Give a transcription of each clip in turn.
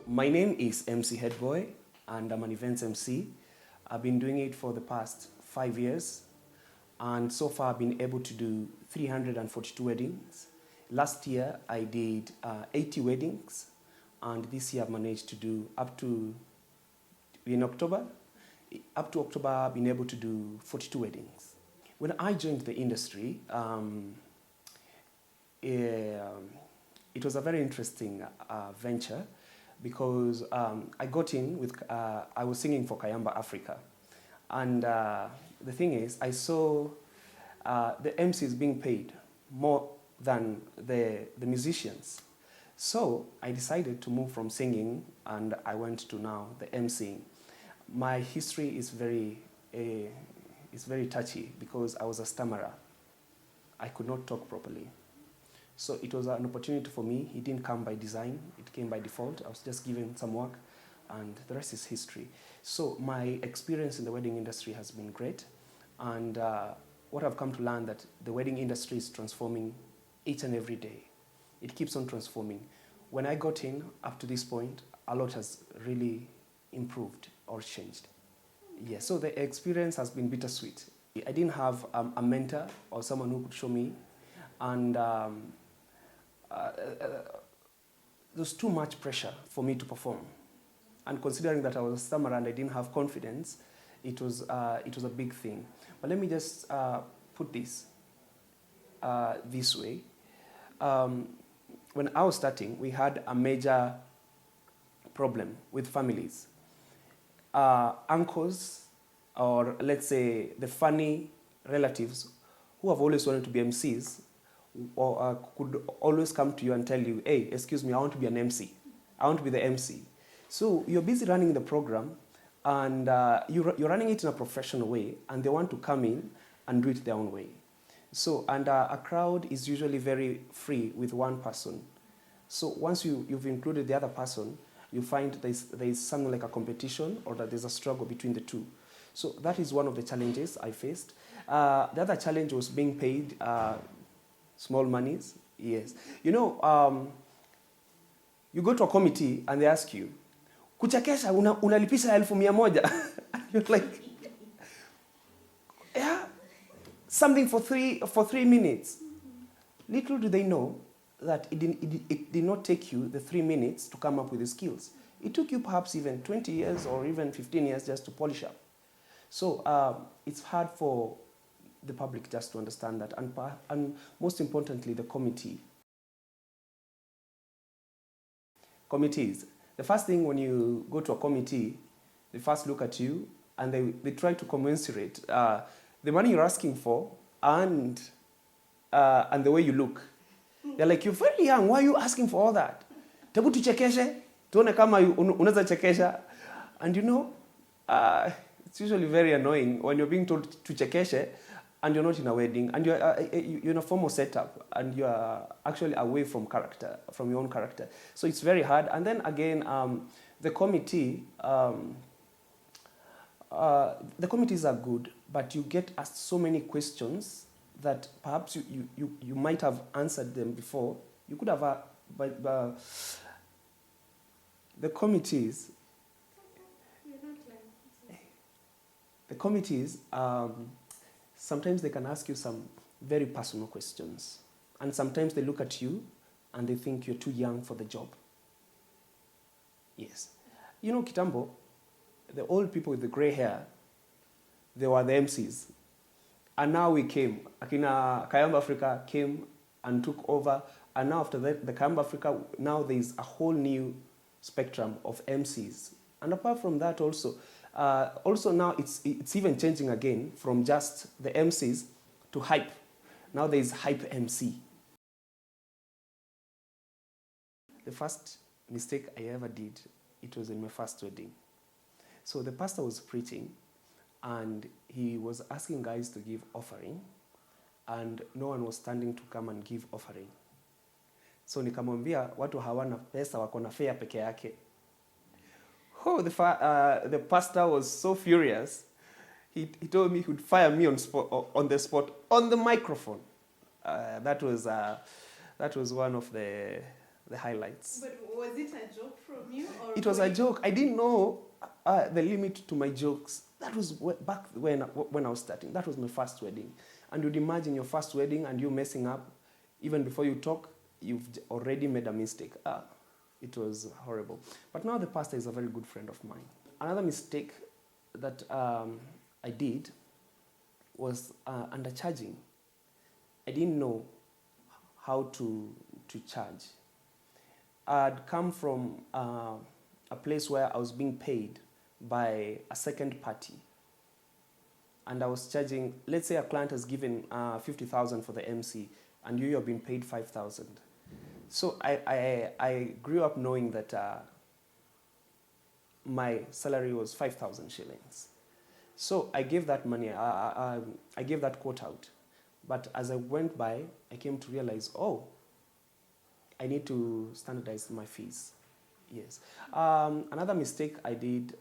My name is MC Headboy, and I'm an events MC. I've been doing it for the past 5 years, and so far I've been able to do 342 weddings. Last year I did 80 weddings, and this year I've managed to do up to October I've been able to do 42 weddings. When I joined the industry, it was a very interesting venture because I got in with, I was singing for Kayamba Africa. And the thing is, I saw the MCs being paid more than the musicians. So I decided to move from singing, and I went to now the MCing. My history is very touchy because I was a stammerer. I could not talk properly. So it was an opportunity for me. It didn't come by design, it came by default. I was just given some work, and the rest is history. So my experience in the wedding industry has been great, and what I've come to learn that the wedding industry is transforming each and every day. It keeps on transforming. When I got in, up to this point, a lot has really improved or changed. Yeah, so the experience has been bittersweet. I didn't have a mentor or someone who could show me, and there's too much pressure for me to perform. And considering that I was a stammerer and I didn't have confidence, it was a big thing. But let me just put this this way. When I was starting, we had a major problem with families. Uncles, or let's say the funny relatives who have always wanted to be MCs, or could always come to you and tell you, hey, excuse me, I want to be an MC. I want to be the MC. So you're busy running the program, and you're running it in a professional way, and they want to come in and do it their own way. So, and a crowd is usually very free with one person. So once you've included the other person, you find there's something like a competition, or that there's a struggle between the two. So that is one of the challenges I faced. The other challenge was being paid small monies. Yes. You know, you go to a committee and they ask you, kuchakesha unalipisha 1,100. You're like, yeah, something for three minutes. Little do they know that it did not take you the 3 minutes to come up with the skills. It took you perhaps even 20 years or even 15 years just to polish up. So it's hard for the public just to understand that, and most importantly, the committees. The first thing when you go to a committee, they first look at you and they try to commensurate the money you're asking for and the way you look. They're like, you're very young, why are you asking for all that? Tebu tuchekeshe, tuone kama unaweza chekesha. And you know, it's usually very annoying when you're being told to chekeshe and you're not in a wedding, and you're in a formal setup, and you're actually away from your own character. So it's very hard. And then again, the committees are good, but you get asked so many questions that perhaps you might have answered them before. You could have, the committees, sometimes they can ask you some very personal questions. And sometimes they look at you and they think you're too young for the job. Yes. You know, Kitambo, the old people with the gray hair, they were the MCs. And now we came. Akina Kayamba Africa came and took over. And now after that, the Kayamba Africa, now there's a whole new spectrum of MCs. And apart from that also now it's even changing again from just the MCs to hype. Now there's hype MC. The first mistake I ever did, it was in my first wedding. So the pastor was preaching and he was asking guys to give offering, and no one was standing to come and give offering. So nikamwambia watu hawana pesa, wako na fare peke yake. Oh, the pastor was so furious. He told me he would fire me on the spot, on the microphone. That was one of the the highlights. But was it a joke from you? Or It was a joke. I didn't know the limit to my jokes. That was back when I was starting. That was my first wedding. And you'd imagine your first wedding and you messing up. Even before you talk, you've already made a mistake. It was horrible. But now the pastor is a very good friend of mine. Another mistake that I did was undercharging. I didn't know how to charge. I'd come from a place where I was being paid by a second party. And I was charging, let's say a client has given 50,000 for the MC, and you're being paid 5,000. So I grew up knowing that my salary was 5,000 shillings. So I gave that money, I gave that quote out. But as I went by, I came to realize, oh, I need to standardize my fees. Yes. Another mistake I did,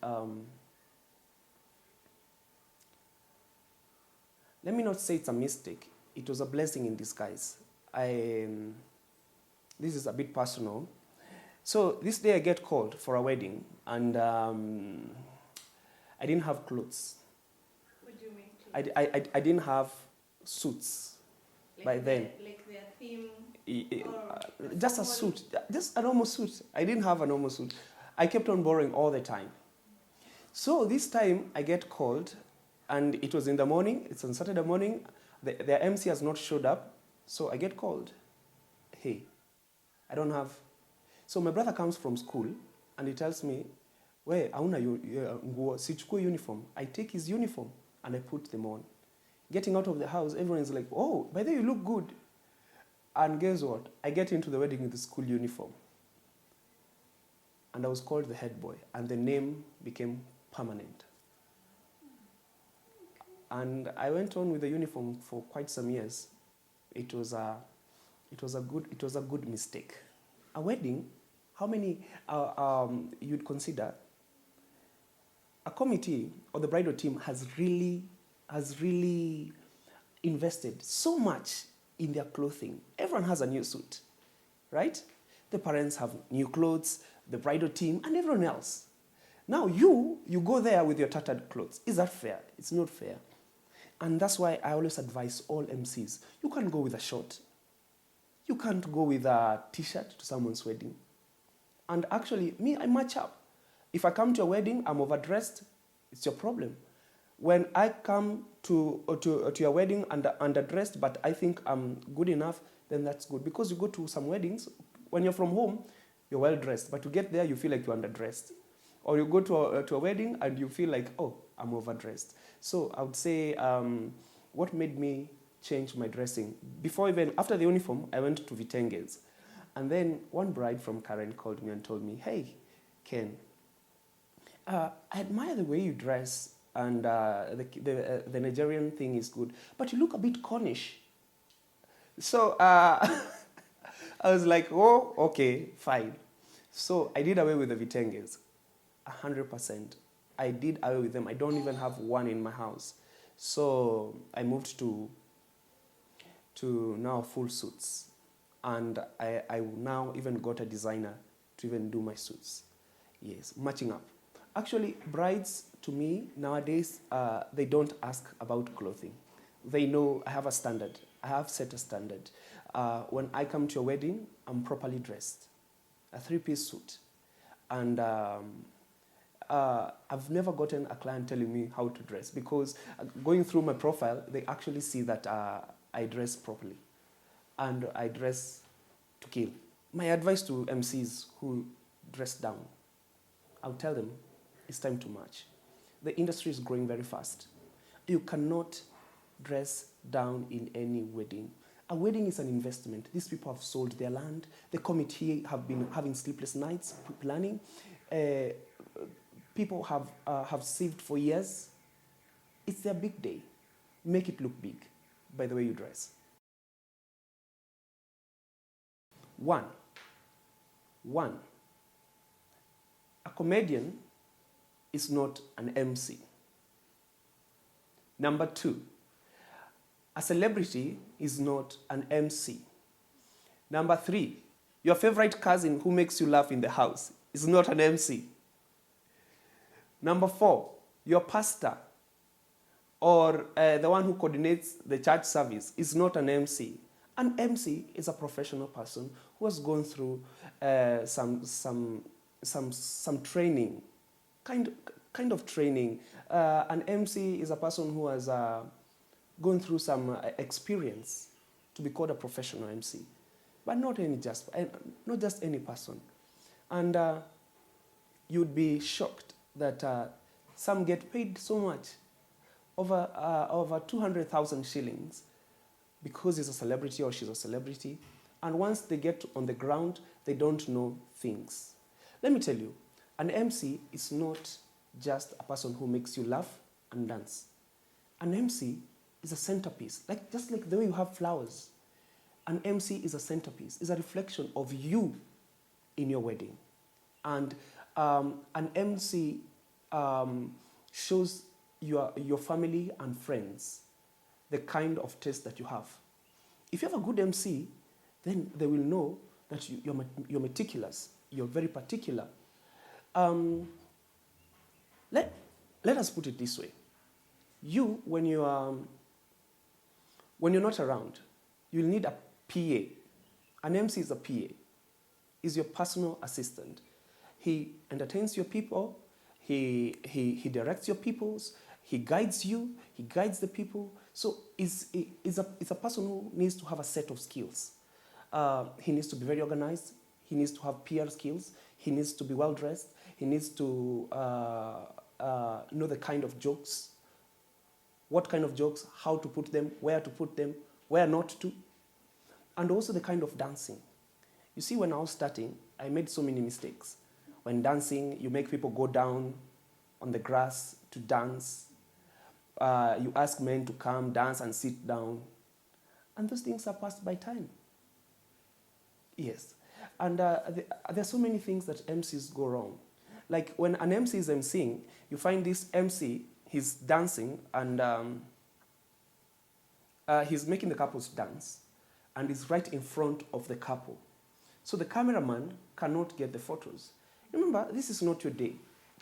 let me not say it's a mistake. It was a blessing in disguise. This is a bit personal. So this day I get called for a wedding, and I didn't have clothes. What do you mean clothes? I didn't have suits by then. Like their theme? Just a suit, just a normal suit. I didn't have a normal suit. I kept on borrowing all the time. So this time I get called, and it was in the morning, it's on Saturday morning, the MC has not showed up, so I get called. Hey, I don't have. So my brother comes from school, and he tells me, "Where hauna nguo, sichukue uniform." I take his uniform, and I put them on. Getting out of the house, everyone is like, "Oh, by the way, you look good." And guess what? I get into the wedding with the school uniform. And I was called the head boy, and the name became permanent. And I went on with the uniform for quite some years. It was a good mistake. A wedding, how many you'd consider? A committee or the bridal team has really invested so much in their clothing. Everyone has a new suit, right? The parents have new clothes, the bridal team, and everyone else. Now you go there with your tattered clothes. Is that fair? It's not fair. And that's why I always advise all MCs, you can't go with a short. You can't go with a t-shirt to someone's wedding. And actually, me, I match up. If I come to a wedding, I'm overdressed, it's your problem. When I come to your wedding underdressed, but I think I'm good enough, then that's good. Because you go to some weddings, when you're from home, you're well dressed, but to get there, you feel like you're underdressed. Or you go to a wedding and you feel like, oh, I'm overdressed. So I would say what made me change my dressing, after the uniform, I went to Vitenges. And then one bride from Karen called me and told me, hey, Ken, I admire the way you dress, and the Nigerian thing is good, but you look a bit Cornish. So I was like, oh, okay, fine. So I did away with the Vitenges, 100%. I did away with them. I don't even have one in my house. So I moved to now full suits. And I now even got a designer to even do my suits. Yes, matching up. Actually, brides, to me, nowadays, they don't ask about clothing. They know I have a standard. I have set a standard. When I come to a wedding, I'm properly dressed. A 3-piece suit. And I've never gotten a client telling me how to dress, because going through my profile, they actually see that I dress properly. And I dress to kill. My advice to MCs who dress down, I'll tell them, it's time to march. The industry is growing very fast. You cannot dress down in any wedding. A wedding is an investment. These people have sold their land. The committee have been having sleepless nights planning. People have saved for years. It's their big day. Make it look big by the way you dress. One, a comedian is not an MC. Number 2, a celebrity is not an MC. Number 3, Your favorite cousin who makes you laugh in the house is not an MC. Number 4, your pastor or the one who coordinates the church service is not an MC. An MC is a professional person who has gone through some training, kind of training. An MC is a person who has gone through some experience to be called a professional MC, but not just any person. And you'd be shocked that some get paid so much, over 200,000 shillings, because he's a celebrity or she's a celebrity. And once they get on the ground, they don't know things. Let me tell you, an MC is not just a person who makes you laugh and dance. An MC is a centerpiece, just like the way you have flowers. An MC is a centerpiece, is a reflection of you in your wedding. And an MC shows your family and friends the kind of taste that you have. If you have a good MC, then they will know that you're meticulous, you're very particular. Let us put it this way. You, when you're not around, you'll need a PA. An MC is a PA, is your personal assistant. He entertains your people, he directs your peoples, he guides you, he guides the people. So is a person who needs to have a set of skills. He needs to be very organized, he needs to have PR skills, he needs to be well dressed, he needs to know the kind of jokes, what kind of jokes, how to put them, where not to, and also the kind of dancing. You see, when I was starting, I made so many mistakes. When dancing, you make people go down on the grass to dance. You ask men to come, dance, and sit down. And those things are passed by time. Yes. And there are so many things that MCs go wrong. Like when an MC is MCing, you find this MC, he's dancing, and he's making the couples dance, and he's right in front of the couple. So the cameraman cannot get the photos. Remember, this is not your day.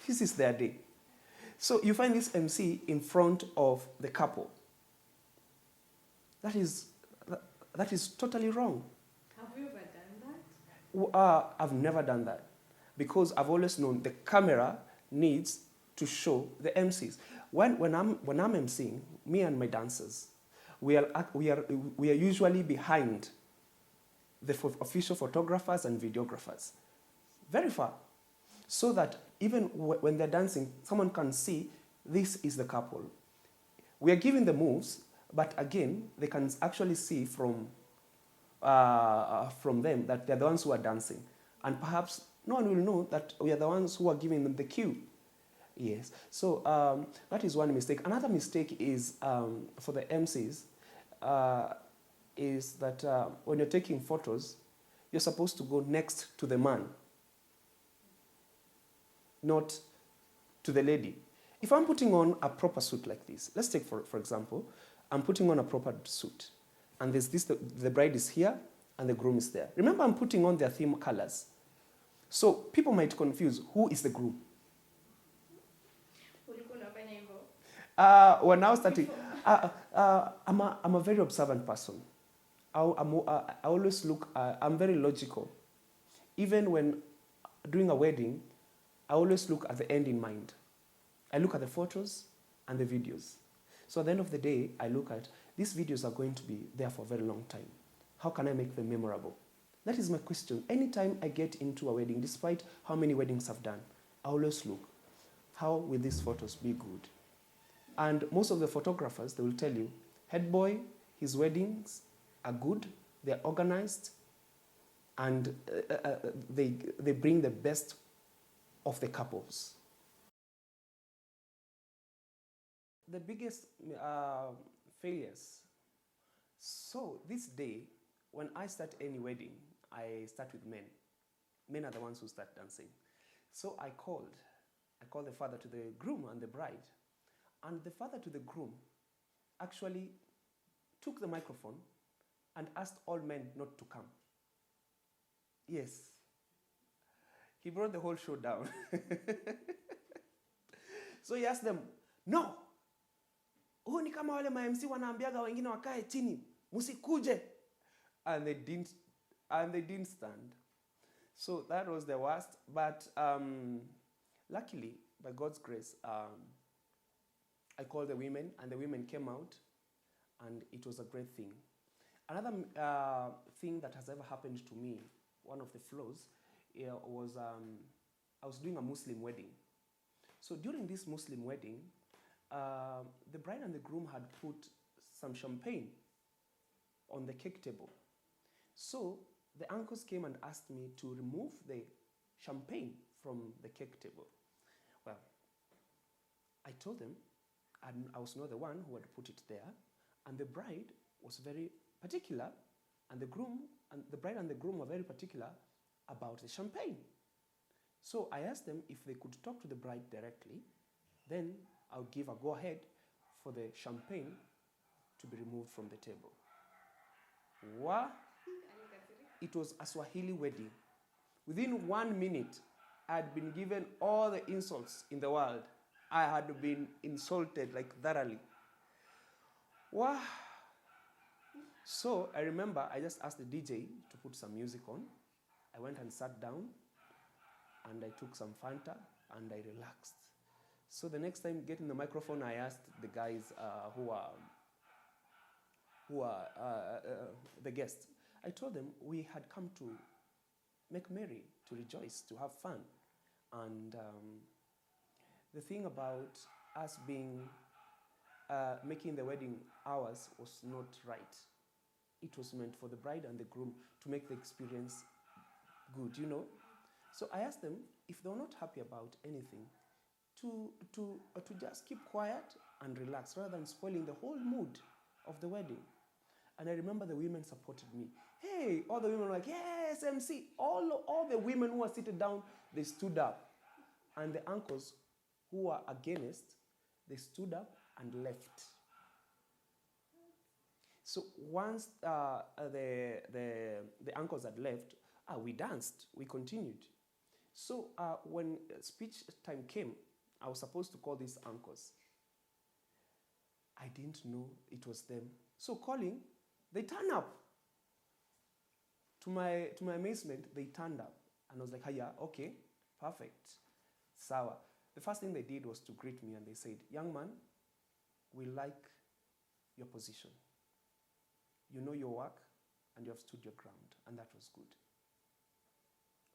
This is their day. So you find this MC in front of the couple. That is totally wrong. Have you ever done that? I've never done that, because I've always known the camera needs to show the MCs. When I'm MCing, me and my dancers, we are usually behind the official photographers and videographers, very far, so that even when they're dancing, someone can see this is the couple. We are giving the moves, but again, they can actually see from them that they're the ones who are dancing. And perhaps no one will know that we are the ones who are giving them the cue. Yes, so that is one mistake. Another mistake is, for the MCs, is that when you're taking photos, you're supposed to go next to the man, not to the lady. If I'm putting on a proper suit like this, let's take for example, I'm putting on a proper suit, and there's this, the bride is here and the groom is there. Remember, I'm putting on their theme colors. So people might confuse, who is the groom? When I was starting, I'm a very observant person. I always look, I'm very logical. Even when doing a wedding, I always look at the end in mind. I look at the photos and the videos. So at the end of the day, I look at, these videos are going to be there for a very long time. How can I make them memorable? That is my question. Anytime I get into a wedding, despite how many weddings I've done, I always look, how will these photos be good? And most of the photographers, they will tell you, head boy, his weddings are good, they're organized, and they bring the best of the couples. The biggest failures. So this day, when I start any wedding, I start with men. Men are the ones who start dancing. So I called the father to the groom and the bride. And the father to the groom actually took the microphone and asked all men not to come. Yes. He brought the whole show down. So he asked them, no, huu ni kama wale ma-MC wanaambiaga wengine wakae chini, musikuje. And they didn't stand. So that was the worst. But luckily, by God's grace, I called the women, and the women came out, and it was a great thing. Another thing that has ever happened to me, one of the flaws, was I was doing a Muslim wedding. So during this Muslim wedding, the bride and the groom had put some champagne on the cake table. So the uncles came and asked me to remove the champagne from the cake table. Well, I told them I was not the one who had put it there, and the bride was very particular, and the bride and the groom were very particular about the champagne. So I asked them if they could talk to the bride directly, then I would give a go-ahead for the champagne to be removed from the table. What? It was a Swahili wedding. Within 1 minute, I had been given all the insults in the world. I had been insulted like thoroughly. Wow. So I remember I just asked the DJ to put some music on. I went and sat down, and I took some Fanta, and I relaxed. So the next time getting the microphone, I asked the guys who are the guests. I told them we had come to make merry, to rejoice, to have fun. And the thing about us being making the wedding ours was not right. It was meant for the bride and the groom to make the experience good, you know. So I asked them if they were not happy about anything, to just keep quiet and relax rather than spoiling the whole mood of the wedding. And I remember the women supported me. Hey, all the women were like, yes, MC. All the women who were seated down, they stood up. And the uncles who were against, they stood up and left. So once the uncles had left, we danced, we continued. So when speech time came, I was supposed to call these uncles. I didn't know it was them. So calling, they turned up. To my amazement, they turned up. And I was like, yeah, okay, perfect, sawa. The first thing they did was to greet me, and they said, young man, we like your position. You know your work, and you have stood your ground, and that was good.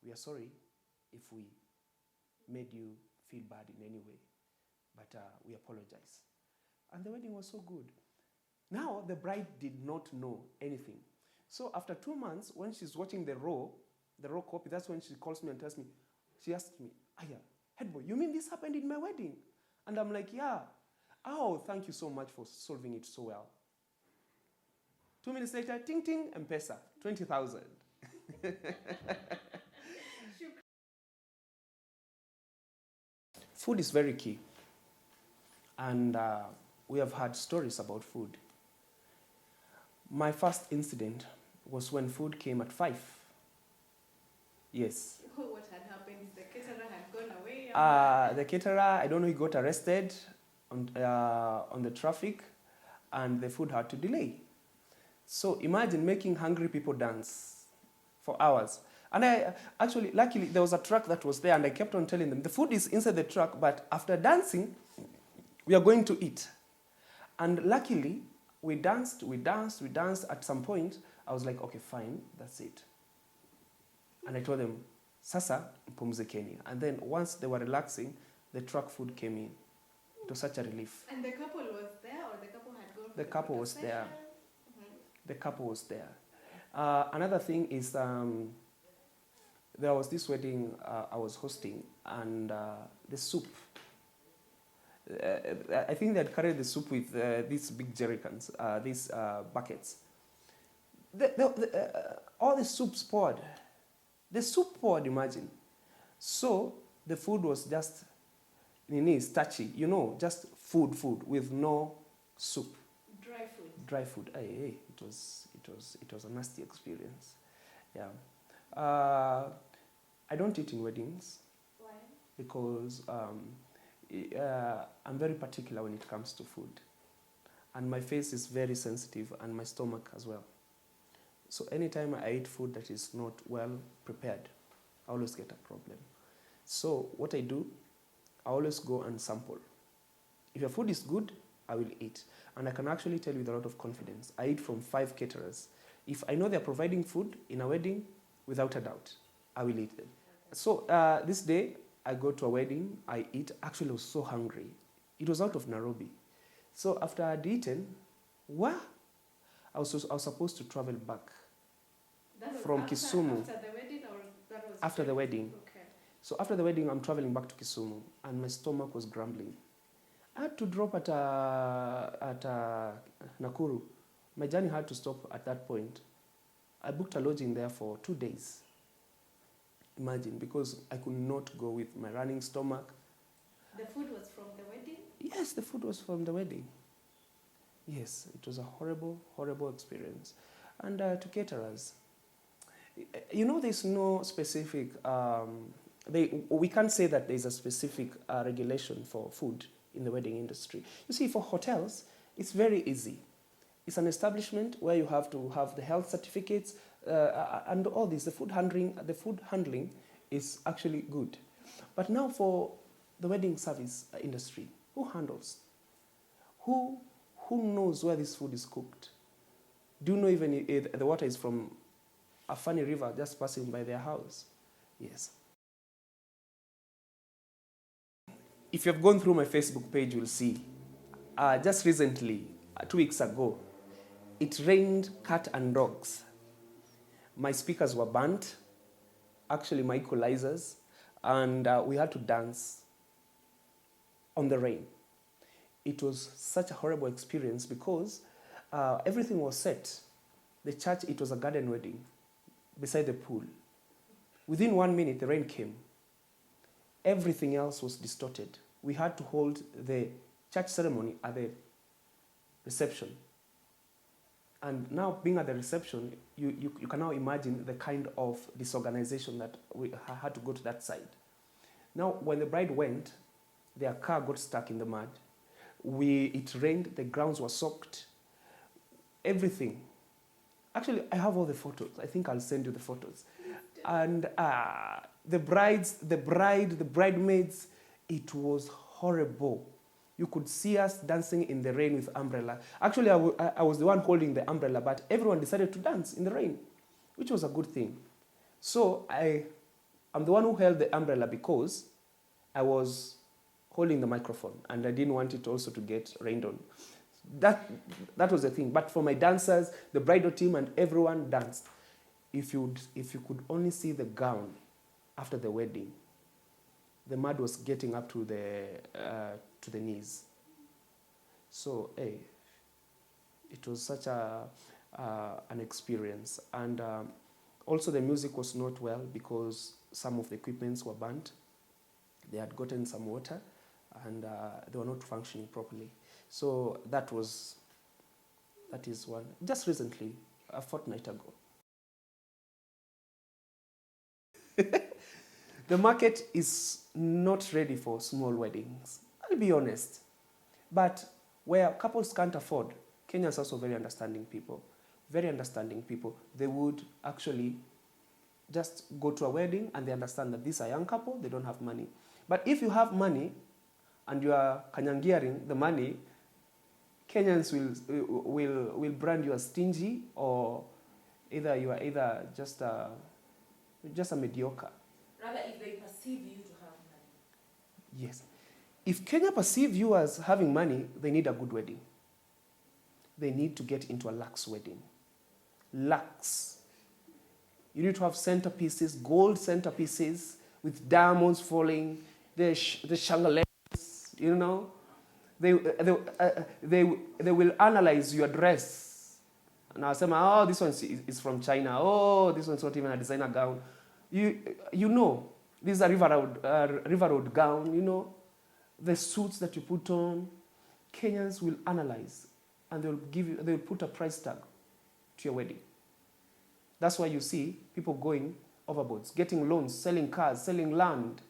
We are sorry if we made you feel bad in any way, but we apologize. And the wedding was so good. Now, the bride did not know anything. So after 2 months, when she's watching the raw copy, that's when she calls me and tells me, she asked me, Aya, head boy, you mean this happened in my wedding? And I'm like, yeah. Oh, thank you so much for solving it so well. 2 minutes later, ting ting, M-Pesa, 20,000. Food is very key. And we have had stories about food. My first incident was when food came at 5. Yes. What had happened is the caterer had gone away. The caterer, I don't know, he got arrested on the traffic, and the food had to delay. So imagine making hungry people dance for hours. And luckily, there was a truck that was there, and I kept on telling them, the food is inside the truck, but after dancing, we are going to eat. And luckily, we danced. At some point, I was like, okay, fine, that's it. And I told them, sasa, mpumzikeni. And then once they were relaxing, the truck food came in. It was such a relief. And the couple was there, or the couple had gone? The couple was there. The couple was there. Another thing is, there was this wedding I was hosting, and the soup. I think they had carried the soup with these big jerrycans, these buckets. All the soups poured. The soup poured, imagine. So the food was just, starchy, just food with no soup. Dry food. Dry food. It was a nasty experience. Yeah. I don't eat in weddings. Why? Because I'm very particular when it comes to food. And my face is very sensitive, and my stomach as well. So anytime I eat food that is not well prepared, I always get a problem. So what I do, I always go and sample. If your food is good, I will eat. And I can actually tell you with a lot of confidence, I eat from 5 caterers. If I know they're providing food in a wedding, without a doubt, I will eat them. So this day, I go to a wedding, I eat. Actually, I was so hungry. It was out of Nairobi. So after I'd eaten, I was supposed to travel back That was from Kisumu. After the wedding, or that was After the wedding. Okay. So after the wedding, I'm traveling back to Kisumu, and my stomach was grumbling. I had to drop at Nakuru. My journey had to stop at that point. I booked a lodging there for 2 days. Imagine, because I could not go with my running stomach. The food was from the wedding? Yes, the food was from the wedding. Yes, it was a horrible, horrible experience. And to caterers, there's no specific, we can't say that there's a specific regulation for food in the wedding industry. You see, for hotels, it's very easy. It's an establishment where you have to have the health certificates and all this. The food handling is actually good. But now for the wedding service industry, who handles? Who knows where this food is cooked? Do you know even if the water is from a funny river just passing by their house? Yes. If you've gone through my Facebook page, you'll see. Just recently, 2 weeks ago, it rained cat and dogs. My speakers were burnt, actually my equalizers, and we had to dance on the rain. It was such a horrible experience because everything was set. The church, it was a garden wedding beside the pool. Within 1 minute, the rain came. Everything else was distorted. We had to hold the church ceremony at the reception. And now, being at the reception, you can now imagine the kind of disorganization that we had to go to that side. Now, when the bride went, their car got stuck in the mud. It rained, the grounds were soaked, everything. Actually, I have all the photos. I think I'll send you the photos. And the bridesmaids, it was horrible. You could see us dancing in the rain with umbrella. Actually, I was the one holding the umbrella, but everyone decided to dance in the rain, which was a good thing. So I'm the one who held the umbrella because I was holding the microphone, and I didn't want it also to get rained on. That was the thing. But for my dancers, the bridal team and everyone danced. If you could only see the gown after the wedding, the mud was getting up to the knees. So, it was such an experience. And also the music was not well because some of the equipments were burnt. They had gotten some water and they were not functioning properly. So that is one. Just recently, a fortnight ago. The market is not ready for small weddings. I'll be honest. But where couples can't afford, Kenyans are also very understanding people. Very understanding people. They would actually just go to a wedding and they understand that this is a young couple, they don't have money. But if you have money and you are kanyangiering the money, Kenyans will brand you as stingy, or either you are just a mediocre. Rather, if they perceive you to have money. Yes. If Kenya perceive you as having money, they need a good wedding. They need to get into a luxe wedding. Luxe. You need to have centerpieces, gold centerpieces with diamonds falling, the chandeliers, you know. They will analyze your dress. And I'll say, oh, this one is from China. Oh, this one's not even a designer gown. You know, this is a River Road gown, you know. The suits that you put on, Kenyans will analyze and they'll put a price tag to your wedding. That's why you see people going overboards, getting loans, selling cars, selling land,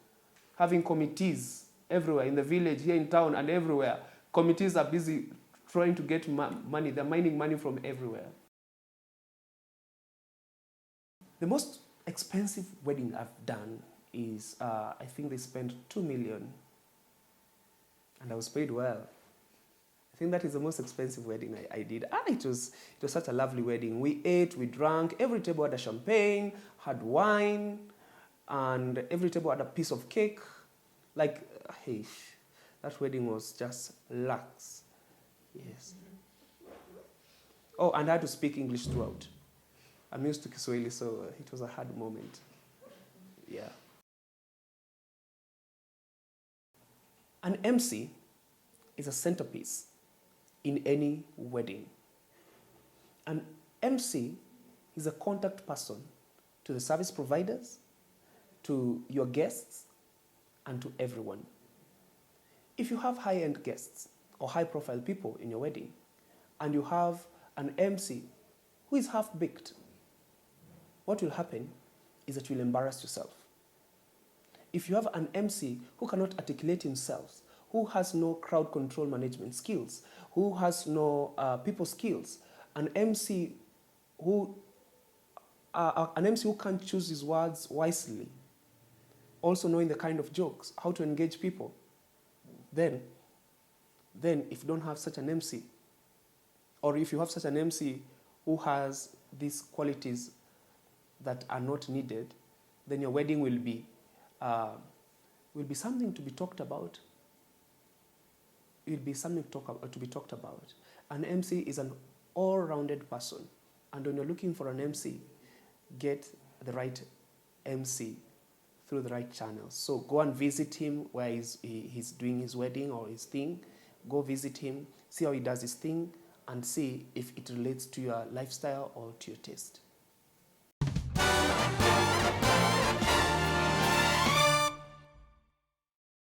having committees everywhere in the village, here in town, and everywhere. Committees are busy trying to get money. They're mining money from everywhere. The most expensive wedding I've done is, I think they spent 2 million, and I was paid well. I think that is the most expensive wedding I did. It was such a lovely wedding. We ate, we drank, every table had a champagne, had wine, and every table had a piece of cake. Like, hey, that wedding was just lax. Yes. Oh, and I had to speak English throughout. I'm used to Kiswahili, so it was a hard moment. Yeah. An MC is a centerpiece in any wedding. An MC is a contact person to the service providers, to your guests, and to everyone. If you have high-end guests or high-profile people in your wedding, and you have an MC who is half-baked, what will happen is that you'll embarrass yourself. If you have an MC who cannot articulate himself, who has no crowd control management skills, who has no people skills, an MC who can't choose his words wisely, also knowing the kind of jokes, how to engage people, then if you don't have such an MC, or if you have such an MC who has these qualities that are not needed, then your wedding will be something to be talked about. It will be something to be talked about. An MC is an all-rounded person. And when you're looking for an MC, get the right MC through the right channels. So go and visit him where he's doing his wedding or his thing. Go visit him, see how he does his thing, and see if it relates to your lifestyle or to your taste.